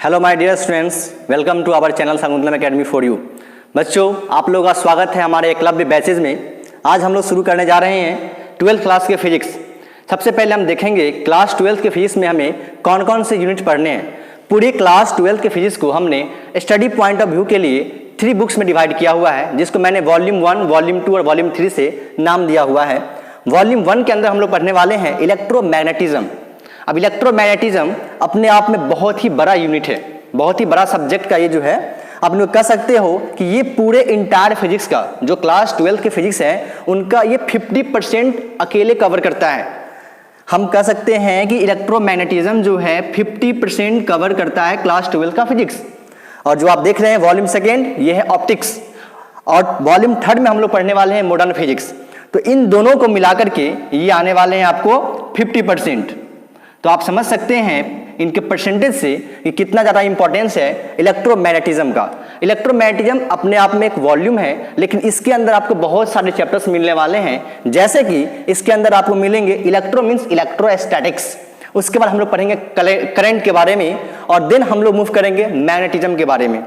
Hello my dear students, welcome to our channel Shakuntalam academy for you. बच्चों, आप लोगों का स्वागत है हमारे एकलव्य बैचेज में। आज हम लोग शुरू करने जा रहे हैं 12th क्लास के फिजिक्स। सबसे पहले हम देखेंगे क्लास 12th के फिजिक्स में हमें कौन कौन से यूनिट पढ़ने हैं। पूरी क्लास 12th के फिजिक्स को हमने स्टडी पॉइंट ऑफ व्यू के लिए 3 बुक्स में डिवाइड किया हुआ है, जिसको मैंने वॉल्यूम 1, वॉल्यूम 2 और वॉल्यूम 3 से नाम दिया हुआ है। वॉल्यूम 1 के अंदर हम लोग पढ़ने वाले हैं इलेक्ट्रोमैग्नेटिज्म। अब इलेक्ट्रोमैग्नेटिज्म अपने आप में बहुत ही बड़ा यूनिट है, बहुत ही बड़ा सब्जेक्ट का ये जो है। आप लोग कह सकते हो कि ये पूरे इंटायर फिजिक्स का जो क्लास 12 के फिजिक्स है उनका ये 50% अकेले कवर करता है। हम कह सकते हैं कि इलेक्ट्रोमैग्नेटिज्म जो है 50% कवर करता है क्लास 12 का फिजिक्स। और जो आप देख रहे हैं वॉल्यूम 2 ये है ऑप्टिक्स, और वॉल्यूम 3 में हम लोग पढ़ने वाले हैं मॉडर्न फिजिक्स। तो इन दोनों को मिलाकर के ये आने वाले हैं आपको 50%। तो आप समझ सकते हैं इनके परसेंटेज से कि कितना ज़्यादा इंपॉर्टेंस है इलेक्ट्रोमैग्नेटिज्म का। इलेक्ट्रोमैग्नेटिज्म अपने आप में एक वॉल्यूम है, लेकिन इसके अंदर आपको बहुत सारे चैप्टर्स मिलने वाले हैं। जैसे कि इसके अंदर आपको मिलेंगे इलेक्ट्रो मीन्स इलेक्ट्रोस्टैटिक्स, उसके बाद हम लोग पढ़ेंगे करंट के बारे में, और देन हम लोग मूव करेंगे मैग्नेटिज्म के बारे में।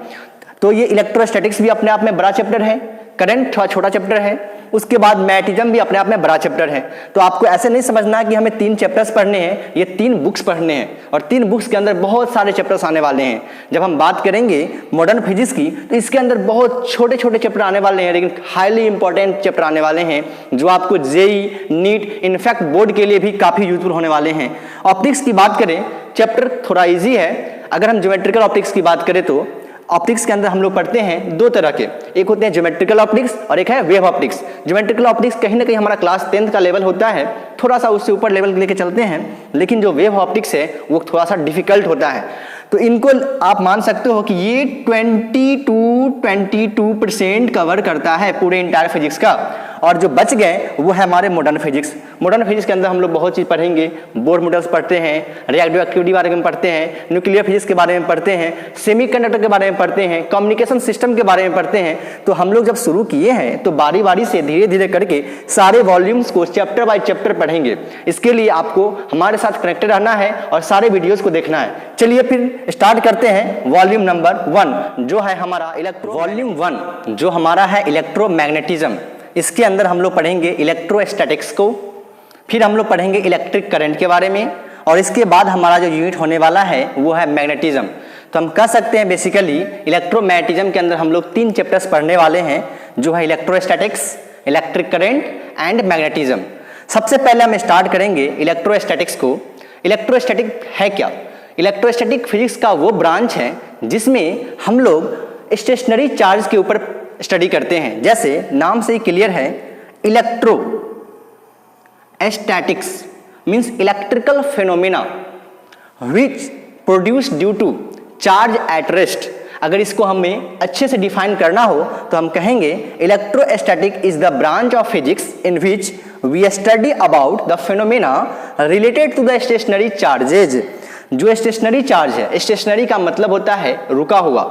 तो ये इलेक्ट्रोस्टैटिक्स भी अपने आप में बड़ा चैप्टर है, करंट थोड़ा छोटा चैप्टर है, उसके बाद मैग्नेटिज्म भी अपने आप में बड़ा चैप्टर है। तो आपको ऐसे नहीं समझना कि हमें 3 चैप्टर्स पढ़ने हैं, ये 3 बुक्स पढ़ने हैं, और 3 बुक्स के अंदर बहुत सारे चैप्टर्स आने वाले हैं। जब हम बात करेंगे मॉडर्न फिजिक्स की तो इसके अंदर बहुत छोटे छोटे चैप्टर आने वाले हैं, लेकिन हाईली इंपॉर्टेंट चैप्टर आने वाले हैं जो आपको जेई, नीट, इनफैक्ट बोर्ड के लिए भी काफ़ी यूजफुल होने वाले हैं। ऑप्टिक्स की बात करें, चैप्टर थोड़ा ईजी है। अगर हम ज्योमेट्रिकल ऑप्टिक्स की बात करें तो ऑप्टिक्स के अंदर हम लोग पढ़ते हैं 2 तरह के, एक होते हैं ज्योमेट्रिकल ऑप्टिक्स और एक है वेव ऑप्टिक्स। ज्योमेट्रिकल ऑप्टिक्स कहीं ना कहीं हमारा क्लास 10th का लेवल होता है, थोड़ा सा उससे ऊपर लेवल लेके चलते हैं, लेकिन जो वेव ऑप्टिक्स है वो थोड़ा सा डिफिकल्ट होता है। तो इनको आप मान सकते हो कि ये 22% कवर करता है पूरे इंटायर फिजिक्स का, और जो बच गए वो है हमारे मॉडर्न फिजिक्स। मॉडर्न फिजिक्स के अंदर हम लोग बहुत चीज़ पढ़ेंगे, बोर मॉडल्स पढ़ते हैं, रिएक्टिव एक्टिविटी के बारे में पढ़ते हैं, न्यूक्लियर फिजिक्स के बारे में पढ़ते हैं, सेमीकंडक्टर के बारे में पढ़ते हैं, कम्युनिकेशन सिस्टम के बारे में पढ़ते हैं। तो हम लोग जब शुरू किए हैं तो बारी बारी से धीरे धीरे करके सारे वॉल्यूम्स को चैप्टर बाय चैप्टर पढ़ेंगे। इसके लिए आपको हमारे साथ कनेक्टेड रहना है और सारे वीडियोज़ को देखना है। चलिए फिर स्टार्ट करते हैं वॉल्यूम नंबर 1 जो है हमारा वॉल्यूम 1 जो हमारा है इलेक्ट्रोमैग्नेटिज्म। इसके अंदर हम लोग पढ़ेंगे इलेक्ट्रोस्टैटिक्स को, फिर हम लोग पढ़ेंगे इलेक्ट्रिक करंट के बारे में, और इसके बाद हमारा जो यूनिट होने वाला है वो है मैग्नेटिज्म। तो हम कह सकते हैं बेसिकली इलेक्ट्रोमैग्नेटिज्म के अंदर हम लोग 3 चैप्टर्स पढ़ने वाले हैं जो है electrostatics, electric current and magnetism. सबसे पहले हम स्टार्ट करेंगे इलेक्ट्रोस्टैटिक्स को। इलेक्ट्रोस्टैटिक है क्या? इलेक्ट्रोस्टैटिक फिजिक्स का वो ब्रांच है जिसमें हम लोग स्टेशनरी चार्ज के ऊपर स्टडी करते हैं। जैसे नाम से ही क्लियर है, electrostatics means electrical phenomena which produce due to charge at rest. अगर इसको हमें अच्छे से डिफाइन करना हो तो हम कहेंगे electrostatic is the branch of physics in which we study about the phenomena related to the stationary charges. जो स्टेशनरी चार्ज है, स्टेशनरी का मतलब होता है रुका हुआ,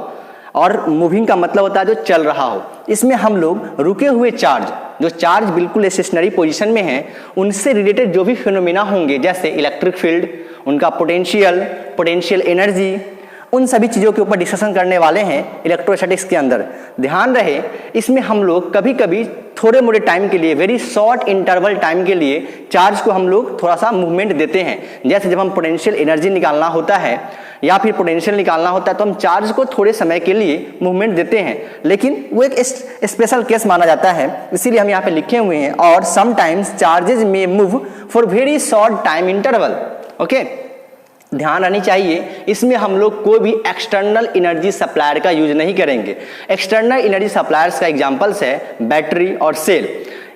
और मूविंग का मतलब होता है जो चल रहा हो। इसमें हम लोग रुके हुए चार्ज, जो चार्ज बिल्कुल स्टेशनरी पोजीशन में है, उनसे रिलेटेड जो भी फिनोमेना होंगे, जैसे इलेक्ट्रिक फील्ड, उनका पोटेंशियल एनर्जी, उन सभी चीज़ों के ऊपर डिस्कशन करने वाले हैं इलेक्ट्रोस्टैटिक्स के अंदर। ध्यान रहे, इसमें हम लोग कभी कभी थोड़े मोड़े टाइम के लिए, वेरी शॉर्ट इंटरवल टाइम के लिए चार्ज को हम लोग थोड़ा सा मूवमेंट देते हैं। जैसे जब हम पोटेंशियल एनर्जी निकालना होता है या फिर पोटेंशियल निकालना होता है तो हम चार्ज को थोड़े समय के लिए मूवमेंट देते हैं, लेकिन वो एक स्पेशल केस माना जाता है, इसीलिए हम यहाँ पे लिखे हुए हैं। और समटाइम्स चार्जेज में move for very short time interval. Okay, ध्यान रहनी चाहिए, इसमें हम लोग कोई भी एक्सटर्नल एनर्जी सप्लायर का यूज नहीं करेंगे। एक्सटर्नल एनर्जी सप्लायर्स का एग्जांपल्स है बैटरी और सेल।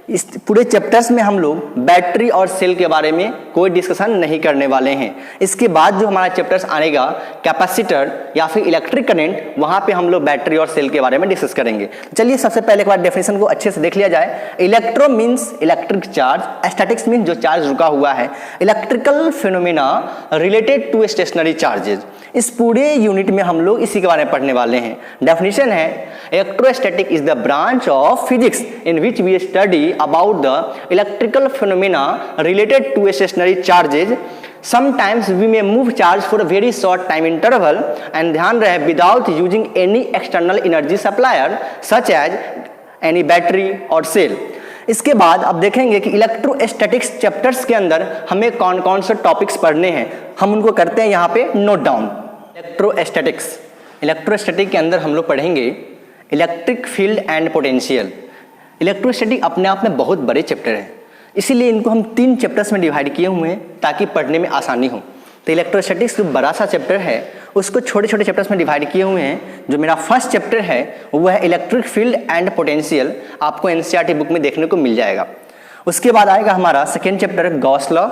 इस पूरे चैप्टर्स में हम लोग बैटरी और सेल के बारे में कोई डिस्कशन नहीं करने वाले हैं। इसके बाद जो हमारा चैप्टर्स आएगा कैपेसिटर या फिर इलेक्ट्रिक करंट, वहां पे हम लोग बैटरी और सेल के बारे में डिस्कस करेंगे। चलिए सबसे पहले एक बार डेफिनेशन को अच्छे से देख लिया जाए। Electro means electric charge, statics means जो चार्ज रुका हुआ है, electrical phenomena related to stationary charges. इस पूरे यूनिट में हम लोग इसी के बारे में पढ़ने वाले हैं। डेफिनेशन है electrostatic is the branch of physics in which we study about the electrical phenomena related to stationary charges sometimes we may move charge for a very short time interval and ध्यान रहे without using any external energy supplier such as any battery और cell. इसके बाद अब देखेंगे कि electrostatics chapters के अंदर हमें कौन कौन से टॉपिक्स पढ़ने हैं, हम उनको करते हैं यहाँ पे नोट डाउन। इलेक्ट्रोस्टैटिक के अंदर हम लोग पढ़ेंगे electric field and potential. Electrostatic अपने आप में बहुत बड़े चैप्टर हैं, इसीलिए इनको हम 3 चैप्टर्स में डिवाइड किए हुए हैं ताकि पढ़ने में आसानी हो। तो इलेक्ट्रोस्टैटिक्स जो बड़ा सा चैप्टर है उसको छोटे छोटे चैप्टर्स में डिवाइड किए हुए हैं। जो मेरा फर्स्ट चैप्टर है वो है इलेक्ट्रिक फील्ड एंड पोटेंशियल, आपको एनसीईआरटी बुक में देखने को मिल जाएगा। उसके बाद आएगा हमारा सेकेंड चैप्टर गॉस लॉ,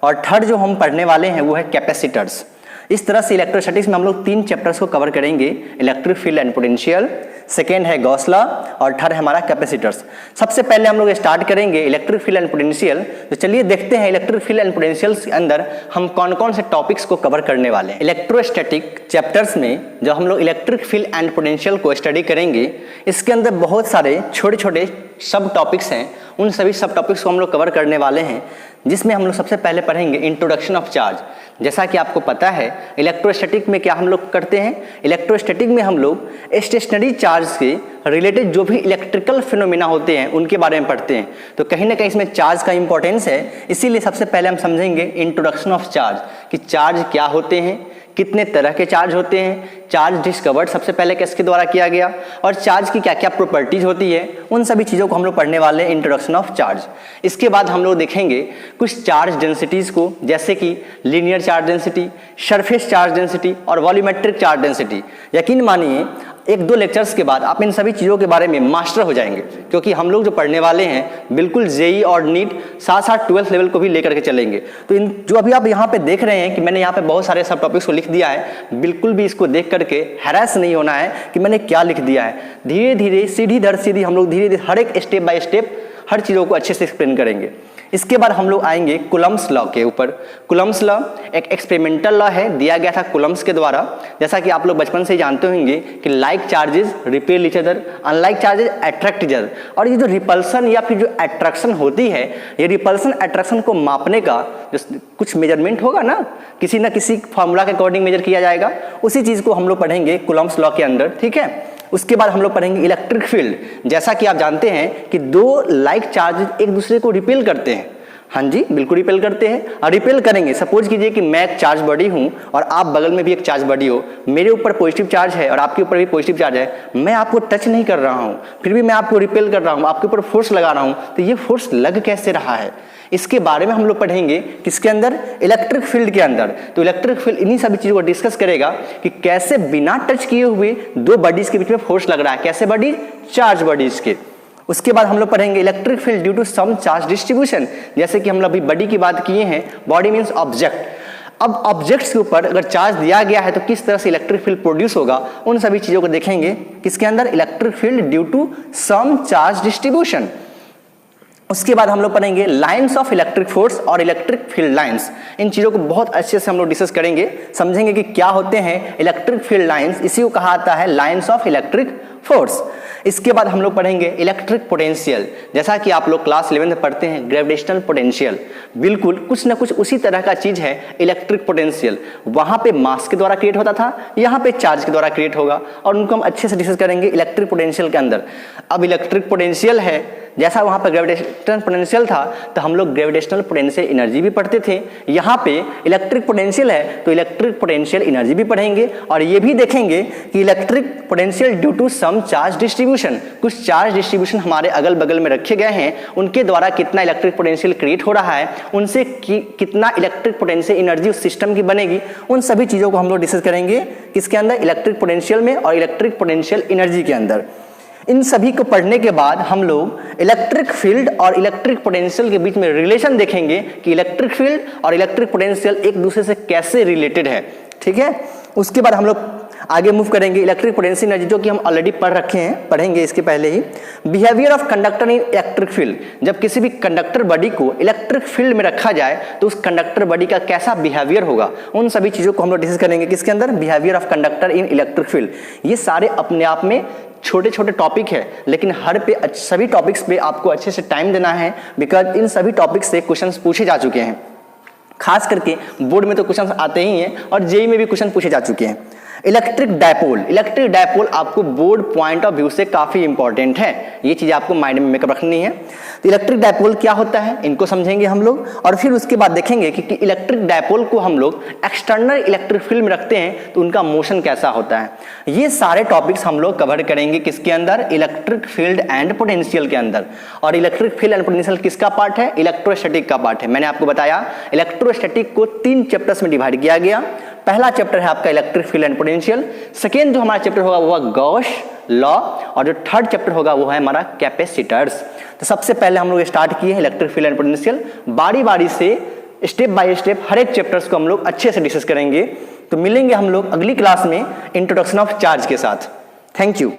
और थर्ड जो हम पढ़ने वाले हैं वो है कैपेसिटर्स। इस तरह से इलेक्ट्रोस्टैटिक्स में हम लोग 3 चैप्टर्स को कवर करेंगे, electric field and potential, second है गॉस लॉ और थर्ड है हमारा कैपेसिटर्स। सबसे पहले हम लोग स्टार्ट करेंगे इलेक्ट्रिक फील्ड एंड पोटेंशियल। तो चलिए देखते हैं इलेक्ट्रिक फील्ड एंड पोटेंशियल के अंदर हम कौन कौन से टॉपिक्स को कवर करने वाले हैं। इलेक्ट्रोस्टैटिक चैप्टर्स में जब हम लोग इलेक्ट्रिक फील्ड एंड पोटेंशियल को स्टडी करेंगे, इसके अंदर बहुत सारे छोटे छोटे सब टॉपिक्स हैं। उन सभी सब टॉपिक्स को हम लोग कवर करने वाले हैं, जिसमें हम लोग सबसे पहले पढ़ेंगे इंट्रोडक्शन ऑफ चार्ज। जैसा कि आपको पता है इलेक्ट्रोस्टैटिक में क्या हम लोग करते हैं, इलेक्ट्रोस्टैटिक में हम लोग स्टेशनरी चार्ज से रिलेटेड जो भी इलेक्ट्रिकल फिनोमेना होते हैं उनके बारे में पढ़ते हैं। तो कहीं ना कहीं इसमें चार्ज का इंपॉर्टेंस है, इसीलिए सबसे पहले हम समझेंगे इंट्रोडक्शन ऑफ चार्ज कि चार्ज क्या होते हैं, कितने तरह के चार्ज होते हैं, चार्ज डिस्कवर्ड सबसे पहले किसके द्वारा किया गया, और चार्ज की क्या क्या प्रॉपर्टीज होती है, उन सभी चीज़ों को हम लोग पढ़ने वाले हैं इंट्रोडक्शन ऑफ चार्ज। इसके बाद हम लोग देखेंगे कुछ चार्ज डेंसिटीज़ को, जैसे कि linear charge density, surface charge density और वॉल्यूमेट्रिक चार्ज डेंसिटी। यकीन मानिए 1-2 लेक्चर्स के बाद आप इन सभी चीज़ों के बारे में मास्टर हो जाएंगे, क्योंकि हम लोग जो पढ़ने वाले हैं बिल्कुल जेई और नीट साथ साथ 12th लेवल को भी लेकर के चलेंगे। तो इन जो अभी आप यहाँ पे देख रहे हैं कि मैंने यहाँ पे बहुत सारे सब टॉपिक्स को लिख दिया है, बिल्कुल भी इसको देख करके हैरास नहीं होना है कि मैंने क्या लिख दिया है। धीरे धीरे सीधी दर सीधी हम लोग धीरे धीरे हर एक स्टेप बाय स्टेप हर चीज़ों को अच्छे से एक्सप्लेन करेंगे। इसके बाद हम लोग आएंगे कूलम्ब्स लॉ के ऊपर। कूलम्ब्स लॉ एक एक्सपेरिमेंटल लॉ है, दिया गया था कूलम्ब्स के द्वारा। जैसा कि आप लोग बचपन से ही जानते होंगे कि like charges repel each other, unlike charges attract each other. और ये जो रिपल्सन या फिर जो अट्रैक्शन होती है, ये रिपल्सन अट्रैक्शन को मापने का जो कुछ मेजरमेंट होगा ना किसी फॉर्मूला के अकॉर्डिंग मेजर किया जाएगा, उसी चीज़ को हम लोग पढ़ेंगे कूलम्ब्स लॉ के अंदर, ठीक है। उसके बाद हम लोग पढ़ेंगे इलेक्ट्रिक फील्ड। जैसा कि आप जानते हैं कि 2 लाइक चार्ज एक दूसरे को रिपेल करते हैं, हाँ जी बिल्कुल रिपेल करते हैं। और रिपेल करेंगे, सपोज कीजिए कि मैं एक चार्ज बॉडी हूँ और आप बगल में भी एक चार्ज बॉडी हो, मेरे ऊपर पॉजिटिव चार्ज है और आपके ऊपर भी पॉजिटिव चार्ज है, मैं आपको टच नहीं कर रहा हूँ, फिर भी मैं आपको रिपेल कर रहा हूँ, आपके ऊपर फोर्स लगा रहा हूँ, तो ये फोर्स लग कैसे रहा है, इसके बारे में हम लोग पढ़ेंगे किसके अंदर, इलेक्ट्रिक फील्ड के अंदर। तो इलेक्ट्रिक फील्ड इन्हीं सभी चीज़ों को डिस्कस करेगा कि कैसे बिना टच किए हुए 2 बॉडीज के बीच में फोर्स लग रहा है, कैसे बॉडीज, चार्ज बॉडीज के। उसके बाद हम लोग पढ़ेंगे electric field due to some charge distribution. जैसे कि हम लोग अभी बॉडी की बात किए हैं, बॉडी मीन्स ऑब्जेक्ट। अब ऑब्जेक्ट्स के ऊपर अगर चार्ज दिया गया है तो किस तरह से इलेक्ट्रिक फील्ड प्रोड्यूस होगा, उन सभी चीज़ों को देखेंगे किसके अंदर, electric field due to some charge distribution. उसके बाद हम लोग पढ़ेंगे लाइंस ऑफ इलेक्ट्रिक फोर्स और इलेक्ट्रिक फील्ड लाइंस। इन चीज़ों को बहुत अच्छे से हम लोग डिस्कस करेंगे, समझेंगे कि क्या होते हैं इलेक्ट्रिक फील्ड लाइंस, इसी को कहा जाता है लाइंस ऑफ इलेक्ट्रिक फोर्स। इसके बाद हम लोग पढ़ेंगे इलेक्ट्रिक पोटेंशियल। जैसा कि आप लोग क्लास 11 में पढ़ते हैं ग्रेविटेशनल पोटेंशियल, बिल्कुल कुछ ना कुछ उसी तरह का चीज़ है इलेक्ट्रिक पोटेंशियल। वहाँ पे मास के द्वारा क्रिएट होता था, यहाँ पे चार्ज के द्वारा क्रिएट होगा, और उनको हम अच्छे से डिस्कस करेंगे इलेक्ट्रिक पोटेंशियल के अंदर। अब इलेक्ट्रिक पोटेंशियल है, जैसा वहाँ पर ग्रेविटेशनल पोटेंशियल था तो हम लोग ग्रेविटेशनल पोटेंशियल एनर्जी भी पढ़ते थे, यहाँ पे इलेक्ट्रिक पोटेंशियल है तो इलेक्ट्रिक पोटेंशियल एनर्जी भी पढ़ेंगे। और ये भी देखेंगे कि electric potential due to some charge distribution, कुछ चार्ज डिस्ट्रीब्यूशन हमारे अगल बगल में रखे गए हैं, उनके द्वारा कितना इलेक्ट्रिक पोटेंशियल क्रिएट हो रहा है, उनसे कितना इलेक्ट्रिक पोटेंशियल एनर्जी उस सिस्टम की बनेगी, उन सभी चीज़ों को हम लोग डिस्कस करेंगे किसके अंदर, इलेक्ट्रिक पोटेंशियल में और इलेक्ट्रिक पोटेंशियल एनर्जी के अंदर। इन सभी को पढ़ने के बाद हम लोग इलेक्ट्रिक फील्ड और इलेक्ट्रिक पोटेंशियल के बीच में रिलेशन देखेंगे कि इलेक्ट्रिक फील्ड और इलेक्ट्रिक पोटेंशियल एक दूसरे से कैसे रिलेटेड है, ठीक है। उसके बाद हम लोग आगे मूव करेंगे इलेक्ट्रिक पोटेंशियल एनर्जी, जो कि हम ऑलरेडी पढ़ रखे हैं, पढ़ेंगे इसके पहले ही। Behaviour of conductor in electric field, जब किसी भी कंडक्टर बॉडी को इलेक्ट्रिक फील्ड में रखा जाए तो उस कंडक्टर बॉडी का कैसा बिहेवियर होगा, उन सभी चीज़ों को हम लोग डिस्कस करेंगे किसके अंदर, behaviour of conductor in electric field. ये सारे अपने आप में छोटे छोटे टॉपिक है, लेकिन हर पे सभी टॉपिक्स पे आपको अच्छे से टाइम देना है, बिकॉज इन सभी टॉपिक्स से क्वेश्चंस पूछे जा चुके हैं। खास करके बोर्ड में तो क्वेश्चन आते ही हैं और जेईई में भी क्वेश्चन पूछे जा चुके हैं। इलेक्ट्रिक डायपोल आपको बोर्ड पॉइंट ऑफ व्यू से काफी इंपॉर्टेंट है, ये चीज आपको माइंड में मेकअप रखनी है। तो इलेक्ट्रिक डायपोल क्या होता है, इनको समझेंगे हम लोग, और फिर उसके बाद देखेंगे कि इलेक्ट्रिक डायपोल को हम लोग एक्सटर्नल इलेक्ट्रिक फील्ड में रखते हैं तो उनका मोशन कैसा होता है। ये सारे टॉपिक्स हम लोग कवर करेंगे किसके अंदर, इलेक्ट्रिक फील्ड एंड पोटेंशियल के अंदर। और इलेक्ट्रिक फील्ड एंड पोटेंशियल किसका पार्ट है, इलेक्ट्रोस्टैटिक का पार्ट है। मैंने आपको बताया इलेक्ट्रोस्टैटिक को 3 चैप्टर्स में डिवाइड किया गया। पहला चैप्टर है आपका electric field and potential, second जो हमारा चैप्टर होगा वो गॉस लॉ, और जो थर्ड चैप्टर होगा वो है हमारा कैपेसिटर्स। तो सबसे पहले हम लोग स्टार्ट किए इलेक्ट्रिक फील्ड एंड पोटेंशियल, बारी बारी से स्टेप बाय स्टेप हर एक चैप्टर्स को हम लोग अच्छे से डिस्कस करेंगे। तो मिलेंगे हम लोग अगली क्लास में इंट्रोडक्शन ऑफ चार्ज के साथ। Thank you.